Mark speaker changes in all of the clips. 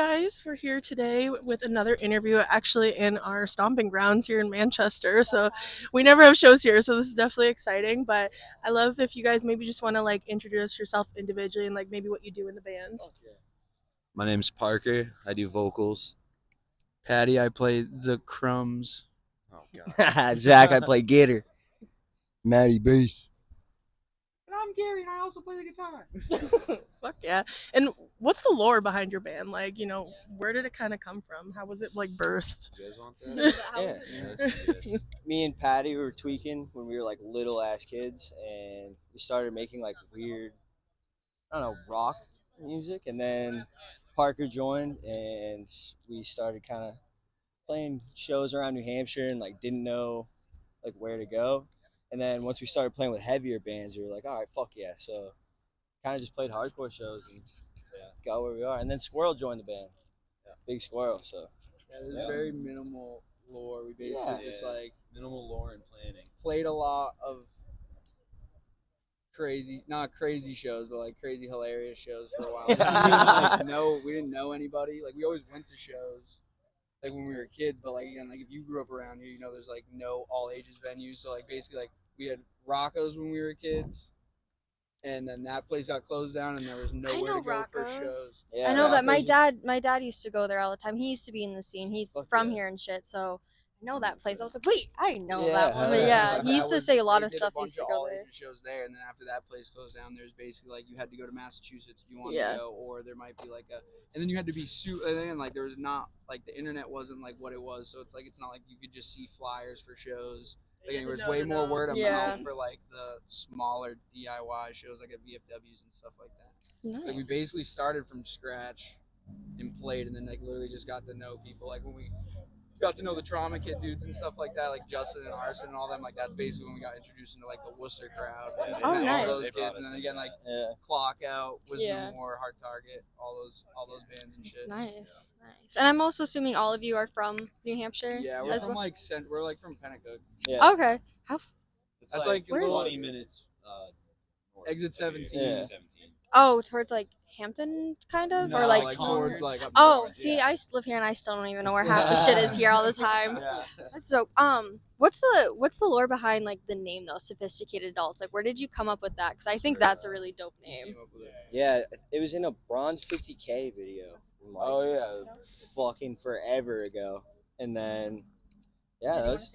Speaker 1: guys, we're here today with another interview actually in our stomping grounds here in Manchester. So we never have shows here, so this is definitely exciting. But I love if you guys maybe just want to like introduce yourself individually and like maybe what you do in the band.
Speaker 2: My name's Parker. I do vocals.
Speaker 3: Patty, I play the crumbs.
Speaker 2: Oh God.
Speaker 4: Zach, I play Gator.
Speaker 5: Maddie bass.
Speaker 3: And I'm Gary, and I also play the guitar.
Speaker 1: Fuck yeah. And what's the lore behind your band? Like, where did it kind of come from? How was it like birthed?
Speaker 2: You guys want that?
Speaker 4: Yeah. Me and Patty were tweaking when we were like little ass kids, and we started making like weird, I don't know, rock music. And then Parker joined, and we started kind of playing shows around New Hampshire, and like didn't know like where to go. And then once we started playing with heavier bands, we were like, all right, fuck yeah. So kind of just played hardcore shows and got where we are. And then Squirrel joined the band. Yeah. Big Squirrel, so.
Speaker 3: Yeah, there's very minimal lore. We basically just like
Speaker 2: minimal lore and planning.
Speaker 3: played a lot of not crazy shows, but like crazy hilarious shows for a while. We didn't know anybody. Like we always went to shows like when we were kids, but like again, like if you grew up around here, there's like no all ages venues. So like basically like we had Rocco's when we were kids, and then that place got closed down, and there was nowhere to go for shows.
Speaker 4: Yeah,
Speaker 6: I know that my
Speaker 4: Rocco's-
Speaker 6: dad used to go there all the time. He used to be in the scene. He's
Speaker 4: Fuck
Speaker 6: from
Speaker 4: yeah.
Speaker 6: here and shit, so I know that place. I was like, wait, I know
Speaker 4: Yeah.
Speaker 6: that one. But yeah, he used to say a lot
Speaker 3: They
Speaker 6: of
Speaker 3: did
Speaker 6: stuff. He
Speaker 3: bunch
Speaker 6: used to
Speaker 3: of
Speaker 6: go
Speaker 3: all
Speaker 6: there.
Speaker 3: ages shows there, and then after that place closed down, there's basically like you had to go to Massachusetts if you wanted
Speaker 6: Yeah.
Speaker 3: to go, or there might be like and then you had to be and then like there was not like the internet wasn't like what it was, so it's not like you could just see flyers for shows. Like there was way more word of mouth for like the smaller DIY shows like at VFWs and stuff like that.
Speaker 6: Nice.
Speaker 3: Like we basically started from scratch and played, and then like literally just got to know people. Like when we got to know the Trauma Kid dudes and stuff like that, like Justin and Arson and all them. Like that's basically when we got introduced into like the Worcester crowd. And
Speaker 6: Oh,
Speaker 3: all
Speaker 6: nice.
Speaker 3: those kids, and then again like Clock Out, Wisdom War, Hard Target, all those bands and shit.
Speaker 6: Nice, nice. And I'm also assuming all of you are from New Hampshire.
Speaker 3: Yeah, we're
Speaker 6: as
Speaker 3: from
Speaker 6: well?
Speaker 3: we're like from Pennacook.
Speaker 4: Yeah.
Speaker 6: Okay. How?
Speaker 2: It's
Speaker 3: That's like
Speaker 6: Where is
Speaker 2: 20 minutes. North.
Speaker 3: Exit 17.
Speaker 4: Yeah.
Speaker 2: Exit 17.
Speaker 6: Oh, towards like Hampton, kind of,
Speaker 3: No,
Speaker 6: or like.
Speaker 3: towards like up
Speaker 6: Oh,
Speaker 3: north,
Speaker 6: see,
Speaker 3: yeah.
Speaker 6: I live here and I still don't even know where half the shit is here all the time.
Speaker 3: Yeah.
Speaker 6: That's dope. What's the lore behind like the name though? Sophisticated Adults. Like, where did you come up with that? Because I think that's a really dope name.
Speaker 4: Yeah, it was in a Bronze 50K video. From, like, fucking forever ago. And then, yeah, that was.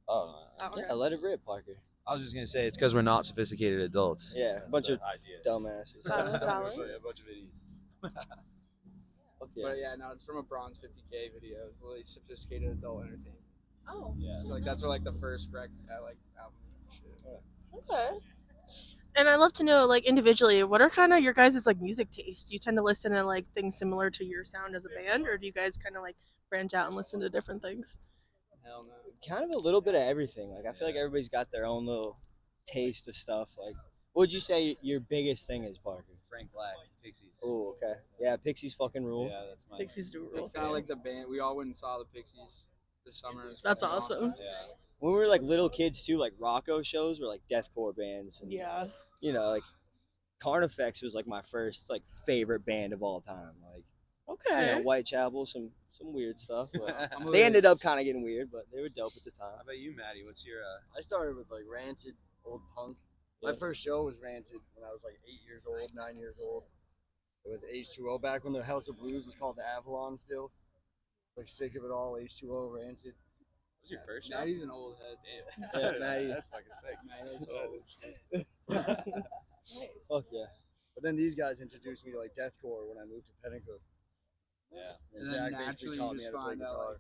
Speaker 2: Oh,
Speaker 4: Yeah, let it rip, Parker.
Speaker 2: I was just gonna say it's because we're not sophisticated adults.
Speaker 4: Yeah, a bunch of dumbasses.
Speaker 6: Valid.
Speaker 2: A bunch of idiots.
Speaker 4: Okay.
Speaker 3: But yeah, no, it's from a Bronze 50K video. It's really sophisticated adult entertainment.
Speaker 6: Oh.
Speaker 2: Yeah.
Speaker 3: So like that's where like the first like album and shit.
Speaker 1: Okay. And I'd love to know, like, individually, what are kind of your guys' like music taste? Do you tend to listen to like things similar to your sound as a band, or do you guys kind of like branch out and listen to different things?
Speaker 3: Hell no.
Speaker 4: Kind of a little bit of everything. Like, I feel like everybody's got their own little taste of stuff. Like, what would you say your biggest thing is, Parker?
Speaker 2: Frank Black, Pixies.
Speaker 4: Oh, okay. Yeah, Pixies fucking rule.
Speaker 2: Yeah, that's my.
Speaker 1: Pixies do rule.
Speaker 3: It's kind of like the band. We all went and saw the Pixies this summer. It was
Speaker 1: That's
Speaker 3: fucking
Speaker 1: awesome.
Speaker 2: Yeah.
Speaker 4: When we were like little kids too, like Rocco shows were like deathcore bands. And,
Speaker 1: Yeah.
Speaker 4: like Carnifex was like my first like favorite band of all time. Like,
Speaker 1: Okay.
Speaker 4: Whitechapel, some weird stuff. But
Speaker 3: I'm
Speaker 4: they ended up kind of getting weird, but they were dope at the
Speaker 2: How
Speaker 4: time.
Speaker 2: about you, Maddie? What's your
Speaker 5: I started with like Rancid, old punk. My first show was Rancid when I was like 8 years old, 9 years old. With H2O back when the House of Blues was called the Avalon still. Like sick of it all, H2O, Rancid.
Speaker 2: What's your first show?
Speaker 3: Maddie's an old head.
Speaker 2: Damn.
Speaker 4: Yeah, Maddie.
Speaker 2: That's fucking sick.
Speaker 3: Maddie's old.
Speaker 4: Fuck yeah.
Speaker 5: But then these guys introduced me to like deathcore when I moved to Pennacook.
Speaker 2: Yeah.
Speaker 3: And then
Speaker 5: Zach
Speaker 3: naturally
Speaker 5: basically
Speaker 3: you
Speaker 5: taught me
Speaker 3: just
Speaker 5: how to play
Speaker 3: find out
Speaker 5: guitar.
Speaker 3: like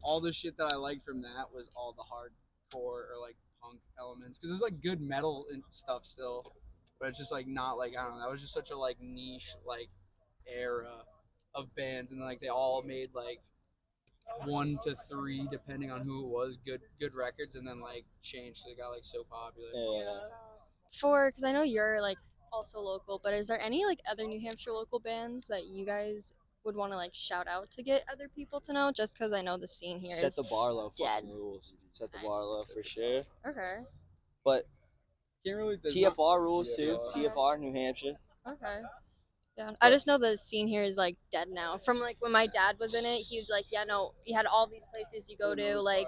Speaker 3: all the shit that I liked from that was all the hardcore or like punk elements because there's like good metal and stuff still, but it's just like not like I don't know. That was just such a like niche like era of bands, and like they all made like 1 to 3 depending on who it was good records, and then like changed. They got like so popular.
Speaker 4: Yeah.
Speaker 6: Because I know you're like also local, but is there any like other New Hampshire local bands that you guys would want to like shout out to get other people to know? Just because I know the scene here
Speaker 4: Set
Speaker 6: is
Speaker 4: the bar low.
Speaker 6: dead.
Speaker 4: Fucking rules. Set the
Speaker 6: Nice.
Speaker 4: bar low for sure.
Speaker 6: Okay.
Speaker 4: But
Speaker 3: Can't really. there's
Speaker 4: TFR
Speaker 3: not-
Speaker 4: rules too.
Speaker 3: TFR.
Speaker 4: TFR, New Hampshire.
Speaker 6: Okay. Yeah, I just know the scene here is like dead now. From like when my dad was in it, he was like, yeah, no, you had all these places you go to, like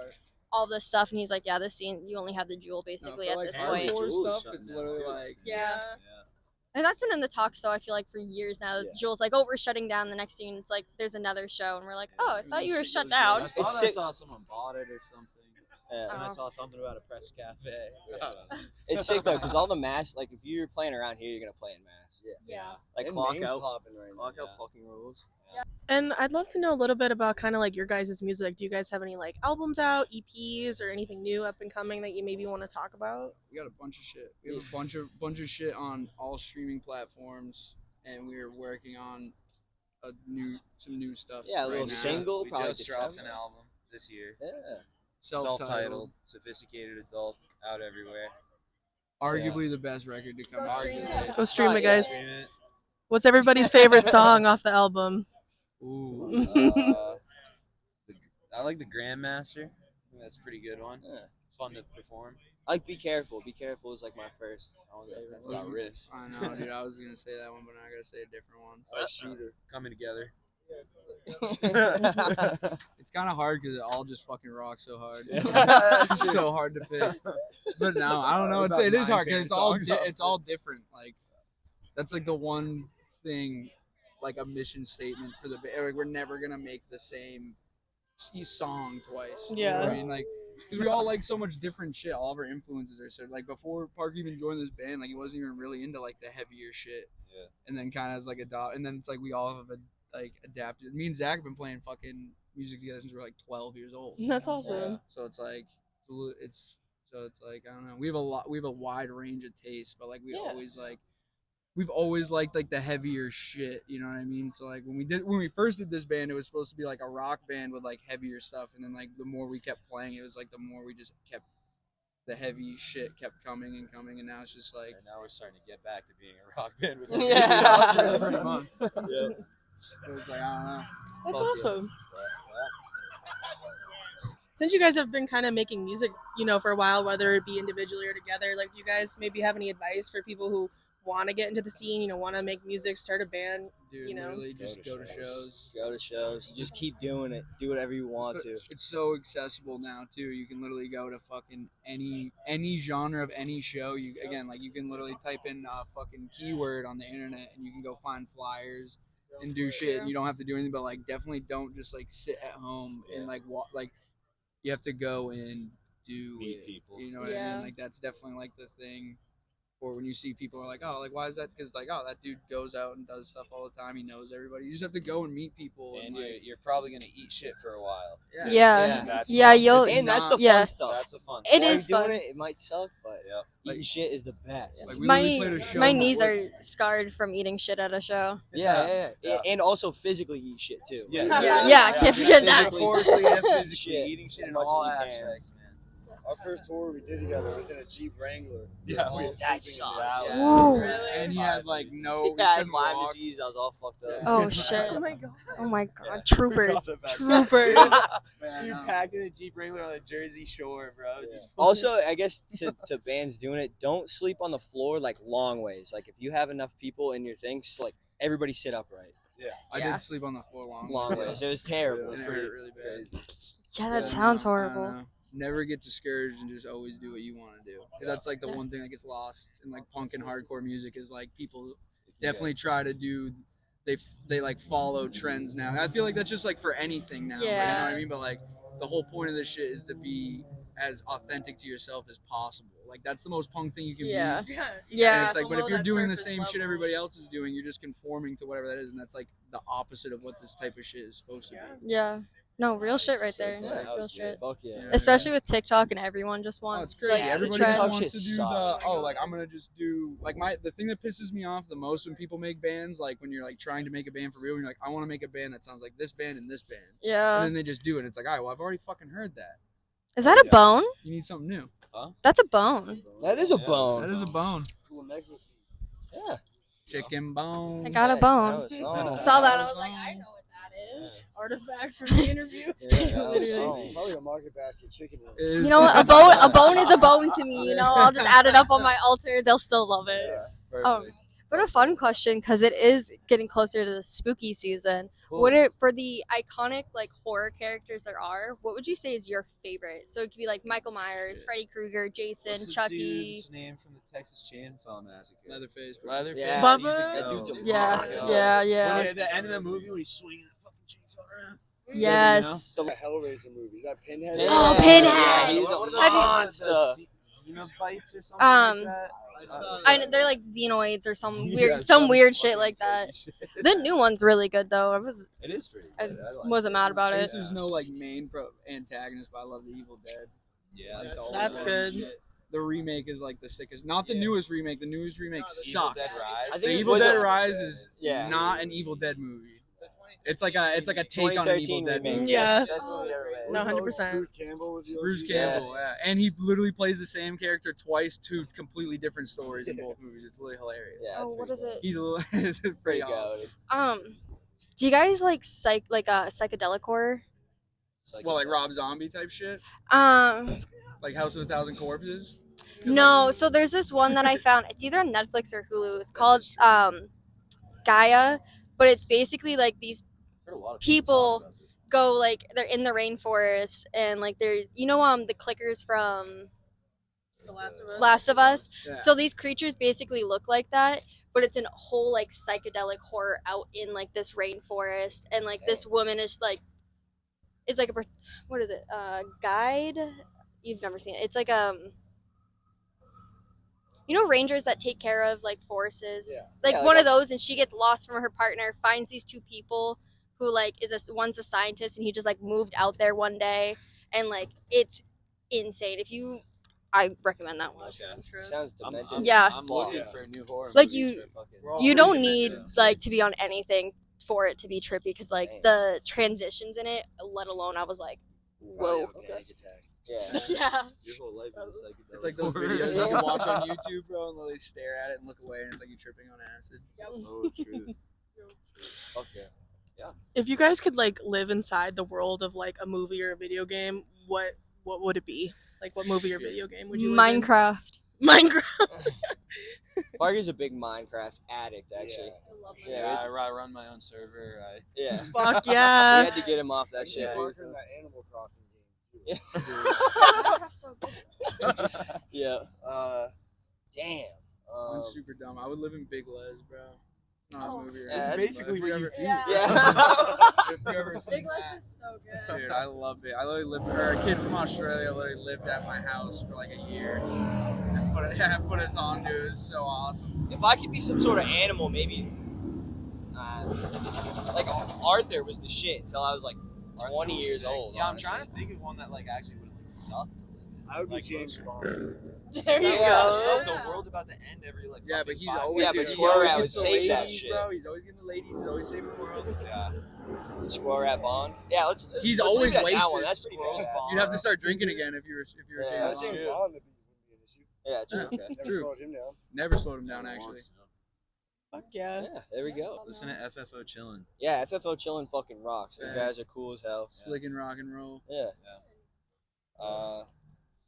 Speaker 6: all this stuff, and he's like, yeah, this scene, you only have the Jewel basically at this point.
Speaker 3: Hardcore stuff, it's literally like
Speaker 6: Yeah. And that's been in the talks, though, I feel like, for years now.
Speaker 4: Yeah.
Speaker 6: Jewel's like, oh, we're shutting down. The next scene, it's like, there's another show. And we're like, oh, I thought you were shut down.
Speaker 2: I
Speaker 4: It's
Speaker 2: thought I
Speaker 4: sick.
Speaker 2: saw someone bought it or something.
Speaker 4: Yeah.
Speaker 2: And I
Speaker 6: Oh.
Speaker 2: saw something about a press cafe. I don't know.
Speaker 4: It's sick though, because all the mass, like if you're playing around here, you're gonna play in mass.
Speaker 6: Yeah.
Speaker 4: Like
Speaker 5: And
Speaker 4: clock
Speaker 5: names
Speaker 4: out,
Speaker 5: popping right now.
Speaker 4: clock out fucking rules.
Speaker 1: And I'd love to know a little bit about kind of like your guys' music. Do you guys have any like albums out, EPs, or anything new up and coming that you maybe want to talk about?
Speaker 3: we got a bunch of shit. We have a bunch of shit on all streaming platforms, and we're working on some new stuff.
Speaker 4: Yeah, a
Speaker 3: right
Speaker 4: little
Speaker 3: now.
Speaker 4: single,
Speaker 2: We
Speaker 4: probably
Speaker 2: just dropped
Speaker 4: December.
Speaker 2: an album this year.
Speaker 4: Yeah.
Speaker 3: self-titled,
Speaker 2: Sophisticated Adult, out everywhere.
Speaker 3: arguably the best record to come
Speaker 6: Go
Speaker 3: out.
Speaker 6: stream it.
Speaker 1: Go stream
Speaker 4: Oh,
Speaker 1: it,
Speaker 4: yeah.
Speaker 1: guys.
Speaker 2: Stream it.
Speaker 1: What's everybody's favorite song off the album?
Speaker 3: Ooh.
Speaker 2: I like the Grandmaster. I think that's a pretty good one.
Speaker 4: Yeah.
Speaker 2: It's fun to perform.
Speaker 4: I like Be Careful. Be Careful is like my first.
Speaker 2: That's got riffs.
Speaker 3: I know, dude. I was gonna say that one, but now I gotta say a different one.
Speaker 2: I like Shooter. Coming together.
Speaker 3: It's kind of hard because it all just fucking rocks so hard.
Speaker 4: Yeah.
Speaker 3: It's so hard to pick. But no, I don't know.
Speaker 5: About
Speaker 3: It is
Speaker 5: 9
Speaker 3: hard because
Speaker 5: favorite songs off
Speaker 3: it's all different. Like that's like the one thing, like a mission statement for the like, we're never gonna make the same song twice. You know what I
Speaker 1: Yeah.
Speaker 3: mean, like because we all like so much different shit. All of our influences are so like before Park even joined this band, like he wasn't even really into like the heavier shit.
Speaker 2: Yeah.
Speaker 3: And then kind of as like and then it's like we all have adapted. Me and Zach have been playing fucking music together since we were like 12 years old.
Speaker 1: That's awesome.
Speaker 3: So it's like it's like I don't know. We have a wide range of tastes, but like
Speaker 1: Yeah.
Speaker 3: we've always liked like the heavier shit, you know what I mean? So like when we first did this band, it was supposed to be like a rock band with like heavier stuff, and then like the more we kept playing, it was like the more we just kept the heavy shit kept coming, and now it's just like
Speaker 2: And now we're starting to get back to being a rock band with
Speaker 4: Yeah.
Speaker 3: pretty much.
Speaker 2: Yeah.
Speaker 3: So it's like I don't know.
Speaker 1: That's
Speaker 2: Fuck yeah.
Speaker 1: awesome. Since you guys have been kind of making music, for a while, whether it be individually or together, like, do you guys maybe have any advice for people who want to get into the scene, want to make music, start a band?
Speaker 3: Dude,
Speaker 1: You know?
Speaker 3: literally just go to shows.
Speaker 4: Go to shows. Just keep doing it. Do whatever you want to.
Speaker 3: It's so accessible now too. You can literally go to fucking any genre of any show. You can literally type in a fucking keyword on the internet and you can go find flyers and do shit. And you don't have to do anything, but like definitely don't just like sit at home and like walk. Like you have to go and do
Speaker 2: Meet
Speaker 3: it.
Speaker 2: people.
Speaker 3: You know what I
Speaker 6: Yeah.
Speaker 3: mean? Like that's definitely like the thing. Or when you see people are like, oh, like why is that? Because like, oh, that dude goes out and does stuff all the time. He knows everybody. You just have to go and meet people.
Speaker 2: And
Speaker 3: like,
Speaker 2: you're probably gonna eat shit for a while.
Speaker 6: Yeah.
Speaker 2: That's
Speaker 6: Yeah,
Speaker 2: fun.
Speaker 6: you'll.
Speaker 4: And that's the
Speaker 6: Yeah.
Speaker 4: fun stuff.
Speaker 2: That's the fun.
Speaker 6: It
Speaker 4: While
Speaker 6: is
Speaker 4: you're
Speaker 6: fun.
Speaker 4: doing it, it might suck, but
Speaker 2: Yeah.
Speaker 4: eating shit is the best.
Speaker 3: Like, we literally played
Speaker 6: My
Speaker 3: a show
Speaker 6: my
Speaker 3: in
Speaker 6: knees
Speaker 3: Fort-
Speaker 6: are scarred from eating shit at a show.
Speaker 4: Yeah. And also physically eat shit too.
Speaker 2: Yeah.
Speaker 6: Yeah, can't forget that.
Speaker 2: Metaphorically and physically,
Speaker 4: Shit.
Speaker 2: eating shit
Speaker 4: As
Speaker 2: in
Speaker 4: much as
Speaker 2: all
Speaker 4: you can.
Speaker 2: aspects, man.
Speaker 5: Our first tour we did together was in a Jeep Wrangler.
Speaker 2: Yeah,
Speaker 5: All
Speaker 2: we-
Speaker 5: sleeping
Speaker 4: that
Speaker 5: in the
Speaker 4: sucked.
Speaker 5: back.
Speaker 4: Yeah.
Speaker 6: Ooh.
Speaker 1: Really?
Speaker 3: And he had like no.
Speaker 4: Yeah, I had
Speaker 3: couldn't
Speaker 4: Lyme
Speaker 3: walk.
Speaker 4: disease. I was all fucked up.
Speaker 6: Oh shit.
Speaker 1: Oh my god.
Speaker 6: Oh my god. Troopers.
Speaker 3: Man,
Speaker 2: You're
Speaker 3: no.
Speaker 2: packed in a Jeep Wrangler on the Jersey Shore, bro.
Speaker 4: Yeah.
Speaker 2: Just
Speaker 4: Also, I guess to bands doing it, don't sleep on the floor like long ways. Like if you have enough people in your things, like everybody sit upright
Speaker 3: I
Speaker 6: Yeah.
Speaker 3: did sleep on the floor
Speaker 4: long ways. It was terrible.
Speaker 3: And it hurt really bad.
Speaker 6: Yeah, that
Speaker 3: Yeah,
Speaker 6: sounds
Speaker 3: no, I don't
Speaker 6: horrible.
Speaker 3: know. Never get discouraged and just always do what you want to do. 'Cause that's like the one thing that gets lost in like punk and hardcore music is like people definitely try to do. They like follow trends now. I feel like that's just like for anything now.
Speaker 6: Yeah.
Speaker 3: You know what I mean? But like the whole point of this shit is to be as authentic to yourself as possible. Like that's the most punk thing you can
Speaker 6: Yeah.
Speaker 3: be.
Speaker 1: Yeah.
Speaker 6: Yeah.
Speaker 3: And it's like, but
Speaker 1: below
Speaker 3: if you're
Speaker 1: that
Speaker 3: doing the
Speaker 1: surface
Speaker 3: same shit
Speaker 1: level.
Speaker 3: everybody else is doing, you're just conforming to whatever that is, and that's like the opposite of what this type of shit is supposed to be.
Speaker 6: Yeah. No, real shit right there.
Speaker 4: Yeah,
Speaker 2: that
Speaker 6: Real
Speaker 2: was
Speaker 6: shit.
Speaker 4: Fuck yeah.
Speaker 3: Yeah.
Speaker 6: Especially with TikTok and everyone just
Speaker 3: Oh,
Speaker 6: wants
Speaker 3: it's crazy.
Speaker 6: like
Speaker 3: Everybody
Speaker 6: the
Speaker 3: just
Speaker 6: trend.
Speaker 3: wants
Speaker 4: shit
Speaker 3: to do
Speaker 4: sucks.
Speaker 3: like I'm gonna just do like the thing that pisses me off the most when people make bands, like when you're like trying to make a band for real, and you're like, I want to make a band that sounds like this band and this band, and
Speaker 6: Yeah.
Speaker 3: then they just do it. It's like, all right, well, I've already fucking heard that.
Speaker 6: Is that a
Speaker 2: Yeah.
Speaker 6: bone?
Speaker 3: You need something new.
Speaker 6: That's a bone.
Speaker 4: That is a
Speaker 2: Yeah.
Speaker 4: bone.
Speaker 3: That is a bone.
Speaker 5: Cool necklace piece.
Speaker 4: Yeah.
Speaker 3: Chicken bone.
Speaker 6: I got a bone.
Speaker 4: Oh.
Speaker 6: Saw that. I was like, I know what that is.
Speaker 1: Artifact for the interview.
Speaker 6: Literally.
Speaker 5: Probably a market basket chicken wing.
Speaker 3: It is
Speaker 6: You know what? A bone is a bone to me. You know, I'll just add it up on my altar. They'll still love it.
Speaker 3: perfect.
Speaker 6: Oh, But a fun question, because it is getting closer to the spooky season. What are for the iconic like horror characters there are? What would you say is your favorite? So it could be like Michael Myers, Freddy Krueger, Jason,
Speaker 2: What's the
Speaker 6: Chucky.
Speaker 2: dude's name from the Texas Chainsaw Massacre?
Speaker 3: Leatherface. Bro.
Speaker 2: Leatherface.
Speaker 4: Yeah.
Speaker 1: Bubba?
Speaker 2: He's a
Speaker 4: That
Speaker 2: goat.
Speaker 4: dude's a
Speaker 6: Yeah,
Speaker 4: monster.
Speaker 6: yeah.
Speaker 2: When at the end of the movie when he's swinging that fucking chainsaw around.
Speaker 6: Yes.
Speaker 5: The Hellraiser movies. That Pinhead.
Speaker 6: Oh,
Speaker 4: Yeah,
Speaker 6: Pinhead!
Speaker 4: he's a
Speaker 6: Have you-
Speaker 4: monster.
Speaker 2: Xenobites or something like that.
Speaker 6: They're like xenoids or some
Speaker 2: Yeah,
Speaker 6: weird, some weird
Speaker 2: fucking
Speaker 6: shit like that.
Speaker 2: crazy shit.
Speaker 6: The new one's really good though.
Speaker 2: It is pretty
Speaker 6: I
Speaker 2: good. I like
Speaker 6: wasn't
Speaker 2: it.
Speaker 6: mad about it.
Speaker 3: There's no like main antagonist, but I love the Evil Dead.
Speaker 2: Yeah,
Speaker 3: Like, the old
Speaker 1: That's
Speaker 3: one
Speaker 1: good.
Speaker 3: shit. The remake is like the sickest. Not the
Speaker 2: Yeah.
Speaker 3: newest remake. The newest remake
Speaker 2: Evil
Speaker 3: sucks.
Speaker 2: Dead Rise.
Speaker 4: I
Speaker 3: The
Speaker 4: think
Speaker 3: Evil
Speaker 4: was
Speaker 3: Dead
Speaker 4: it-
Speaker 3: Rise is
Speaker 4: Yeah.
Speaker 3: not an Evil Dead movie. It's like a take on an Evil
Speaker 4: 2013
Speaker 3: Dead
Speaker 4: remake.
Speaker 3: movie.
Speaker 1: Yeah.
Speaker 4: Best movie ever made.
Speaker 1: No, 100%.
Speaker 5: Bruce Campbell was the
Speaker 3: Bruce
Speaker 5: OG.
Speaker 3: Campbell, yeah. And he literally plays the same character twice, two completely different stories in both movies. It's really hilarious.
Speaker 4: Yeah,
Speaker 6: Oh, what is it?
Speaker 3: He's a little it's pretty
Speaker 4: Pretty
Speaker 3: awesome.
Speaker 4: goated.
Speaker 6: Do you guys like psychedelic horror?
Speaker 3: Well, like Rob Zombie type shit,
Speaker 6: Um,
Speaker 3: like House of a Thousand Corpses.
Speaker 6: no. So there's this one that I found. It's either on Netflix or Hulu. It's called Gaia, but it's basically like these
Speaker 2: Heard a lot of
Speaker 6: people
Speaker 2: talk about this.
Speaker 6: go like they're in the rainforest and like they're the clickers from
Speaker 1: The Last of Us.
Speaker 6: Last of Us.
Speaker 3: Yeah.
Speaker 6: So these creatures basically look like that, but it's a whole like psychedelic horror out in like this rainforest, and like this woman is like what is it? Guide. You've never seen it. It's like rangers that take care of like forests,
Speaker 5: Yeah.
Speaker 6: like
Speaker 4: Yeah,
Speaker 6: one
Speaker 4: like
Speaker 6: of those, and she gets lost from her partner, finds these two people who like one's a scientist and he just like moved out there one day, and like it's insane. I recommend that one.
Speaker 2: Okay.
Speaker 4: Sounds demented.
Speaker 6: Yeah.
Speaker 2: I'm looking for a new horror
Speaker 6: Like,
Speaker 2: movie
Speaker 6: you-
Speaker 2: for fucking-
Speaker 3: We're all
Speaker 6: You
Speaker 3: pretty
Speaker 6: don't
Speaker 3: demented.
Speaker 6: need like to be on anything for it to be trippy, because like
Speaker 4: Dang.
Speaker 6: the transitions in it, let alone I was like, whoa.
Speaker 5: Probably have a panic attack.
Speaker 4: Yeah.
Speaker 6: Yeah.
Speaker 2: Your whole life is a psychedelic
Speaker 3: It's like those
Speaker 2: horror.
Speaker 3: videos you can watch on YouTube, bro, and literally stare at it and look away, and it's like you're tripping on acid.
Speaker 2: Oh, true. Fuck yeah.
Speaker 1: If you guys could like live inside the world of like a movie or a video game, what would it be? Like, what movie or video game would you live in?
Speaker 6: Minecraft.
Speaker 1: Minecraft.
Speaker 4: Parker's a big Minecraft addict, actually.
Speaker 2: Yeah, I run my own server.
Speaker 4: Yeah.
Speaker 1: Fuck
Speaker 4: We
Speaker 1: yeah.
Speaker 4: had to get him off that shit.
Speaker 5: Yeah, Parker in that Animal Crossing game.
Speaker 4: Yeah. Damn.
Speaker 3: I'm super dumb. I would live in Big Les, bro. It's not a movie. Or
Speaker 4: Yeah,
Speaker 3: anything,
Speaker 4: that's
Speaker 3: but
Speaker 5: basically
Speaker 3: if
Speaker 5: what you
Speaker 3: ever-
Speaker 5: do.
Speaker 4: Yeah.
Speaker 3: If you ever seen
Speaker 6: Big Les
Speaker 3: that,
Speaker 6: is so good.
Speaker 3: dude, I love it. I literally lived, or a kid from Australia literally lived at my house for like a year and put us on, dude. It was so awesome.
Speaker 4: If I could be some sort of animal, maybe. Like Arthur was the shit until I was like 20 years old.
Speaker 2: Yeah, I'm
Speaker 4: honestly.
Speaker 2: trying to think of one that like actually would have like sucked.
Speaker 5: I would be
Speaker 2: Like
Speaker 5: James
Speaker 2: most-
Speaker 5: Bond.
Speaker 1: There you
Speaker 4: Yeah,
Speaker 1: go.
Speaker 2: The world's about to end every like.
Speaker 3: Yeah, but
Speaker 2: fucking
Speaker 3: he's
Speaker 2: 5
Speaker 3: always
Speaker 4: Yeah,
Speaker 3: dude,
Speaker 4: but
Speaker 3: he
Speaker 4: Squirrel
Speaker 3: always
Speaker 4: Rat
Speaker 3: gets
Speaker 4: would
Speaker 3: the
Speaker 4: save that
Speaker 3: ladies,
Speaker 4: shit.
Speaker 3: bro. He's always getting the ladies. He's always saving the world.
Speaker 2: Yeah.
Speaker 4: Squirrel Rat Bond. Yeah, let's.
Speaker 3: He's
Speaker 4: let's
Speaker 3: always
Speaker 4: leave it at
Speaker 3: wasted.
Speaker 4: that one. That's pretty
Speaker 2: Squirrel's
Speaker 4: bad.
Speaker 2: Bond.
Speaker 3: You'd have to start drinking again if you were
Speaker 4: Yeah,
Speaker 3: a
Speaker 5: That's
Speaker 3: kid.
Speaker 5: James
Speaker 2: shit.
Speaker 5: Bond. That'd be an issue.
Speaker 4: Yeah, true. Okay.
Speaker 5: Never
Speaker 3: True.
Speaker 5: slowed him down.
Speaker 3: Never slowed him down, actually.
Speaker 1: Fuck yeah.
Speaker 4: Yeah, there we go.
Speaker 2: Listen to FFO chillin'.
Speaker 4: Yeah, FFO chillin' fucking rocks. You
Speaker 3: Yeah.
Speaker 4: guys are cool as hell.
Speaker 3: Slick and rock and roll.
Speaker 4: Yeah.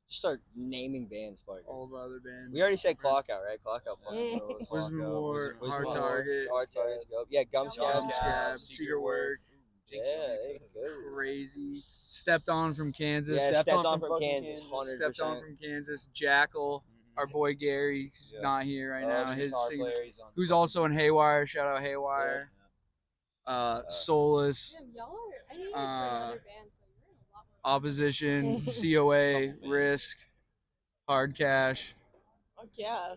Speaker 4: Just start naming bands, Parker.
Speaker 3: All of our other bands.
Speaker 4: We already said Clock Out, right? Clock Out fucking
Speaker 1: Mm.
Speaker 4: rules.
Speaker 3: Wisdom
Speaker 2: Clock Out,
Speaker 3: War,
Speaker 2: Wisdom
Speaker 3: Hard
Speaker 2: War.
Speaker 3: Target,
Speaker 4: Hard Target's go. Yeah, Gum
Speaker 3: Gum
Speaker 4: Scab.
Speaker 3: Scab, Secret Work,
Speaker 4: Yeah, there you go.
Speaker 3: Crazy. Stepped on from Kansas.
Speaker 4: Yeah, stepped on from
Speaker 2: fucking
Speaker 4: Kansas,
Speaker 2: Kansas.
Speaker 4: 100%.
Speaker 3: Stepped on from Kansas. Jackal, our boy Gary, who's
Speaker 2: Yeah.
Speaker 3: not here right
Speaker 2: Oh,
Speaker 3: now.
Speaker 2: the
Speaker 3: His
Speaker 2: guitar
Speaker 3: singer-
Speaker 2: player, he's on-
Speaker 3: who's also in Haywire. Shout out Haywire. Solus,
Speaker 6: I knew you
Speaker 3: guys were in other
Speaker 6: bands,
Speaker 3: Opposition, COA,
Speaker 2: Something.
Speaker 3: Risk, Hard Cash.
Speaker 1: Fuck yeah.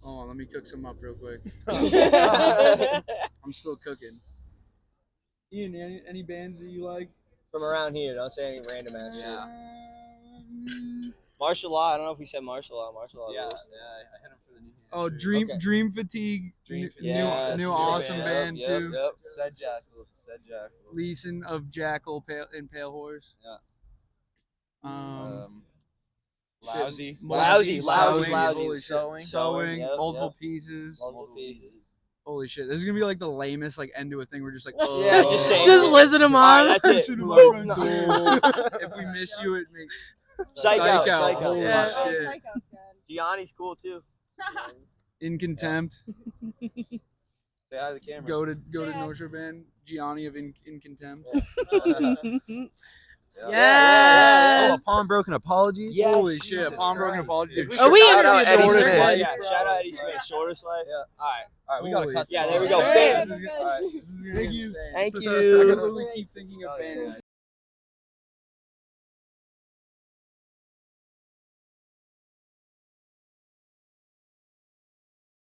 Speaker 3: Hold on, let me cook some up real quick.
Speaker 1: Fuck
Speaker 3: I'm still cooking. Ian, any bands that you like?
Speaker 4: From around here, don't say any random ass shit.
Speaker 3: Yeah.
Speaker 4: Martial law, I don't know if we said martial law. Martial law
Speaker 2: Yeah,
Speaker 4: rules.
Speaker 2: I hit him for the New
Speaker 3: Oh,
Speaker 2: Hampshire.
Speaker 3: Dream
Speaker 4: Okay.
Speaker 3: Fatigue.
Speaker 2: Dream
Speaker 3: new-
Speaker 2: Fatigue.
Speaker 4: Yeah,
Speaker 3: new
Speaker 4: that's a
Speaker 3: awesome
Speaker 4: good
Speaker 3: band
Speaker 4: Yep,
Speaker 3: too.
Speaker 4: Yep.
Speaker 2: Said Jackal. Said Jackal.
Speaker 3: Leeson of Jackal and Pale Horse.
Speaker 2: Yeah.
Speaker 3: Um,
Speaker 2: Lousy.
Speaker 4: Lousy,
Speaker 3: Sewing,
Speaker 4: lousy.
Speaker 3: holy shit.
Speaker 4: Sewing,
Speaker 3: Sewing,
Speaker 4: yep,
Speaker 3: multiple
Speaker 4: yep.
Speaker 3: pieces.
Speaker 4: Multiple pieces.
Speaker 3: Holy shit, this is gonna be like the lamest like end to a thing. We're just like,
Speaker 4: Yeah, just saying.
Speaker 1: Just listen them on.
Speaker 4: Alright, that's it.
Speaker 3: If we miss you, it makes
Speaker 4: Psych out,
Speaker 3: Psych Out.
Speaker 4: psych out.
Speaker 3: Holy
Speaker 1: Yeah.
Speaker 3: shit.
Speaker 6: Psycho's good.
Speaker 4: Gianni's cool too.
Speaker 3: In Contempt.
Speaker 2: Say hi to the camera.
Speaker 3: Go to North Shore Band. Gianni of In Contempt.
Speaker 1: Yes.
Speaker 2: Oh, a pawnbroken apologies.
Speaker 4: Yes,
Speaker 3: Holy shit!
Speaker 4: Jesus
Speaker 3: Broken
Speaker 4: Christ.
Speaker 3: apology.
Speaker 1: Oh, we
Speaker 2: Shout out
Speaker 1: interviewed
Speaker 2: Eddie
Speaker 1: Shortest
Speaker 2: Smith.
Speaker 1: Life.
Speaker 4: Yeah, shout out Eddie Smith, Shortest Life.
Speaker 2: Yeah.
Speaker 4: All right.
Speaker 2: All right, we gotta
Speaker 3: Holy
Speaker 2: cut.
Speaker 4: Yeah,
Speaker 2: this
Speaker 4: there we
Speaker 2: off.
Speaker 4: go.
Speaker 3: Hey,
Speaker 4: Bam.
Speaker 3: this is gonna
Speaker 4: Thank
Speaker 3: get
Speaker 4: you.
Speaker 3: insane.
Speaker 4: Thank
Speaker 3: I
Speaker 4: you.
Speaker 3: can literally keep thinking of bands.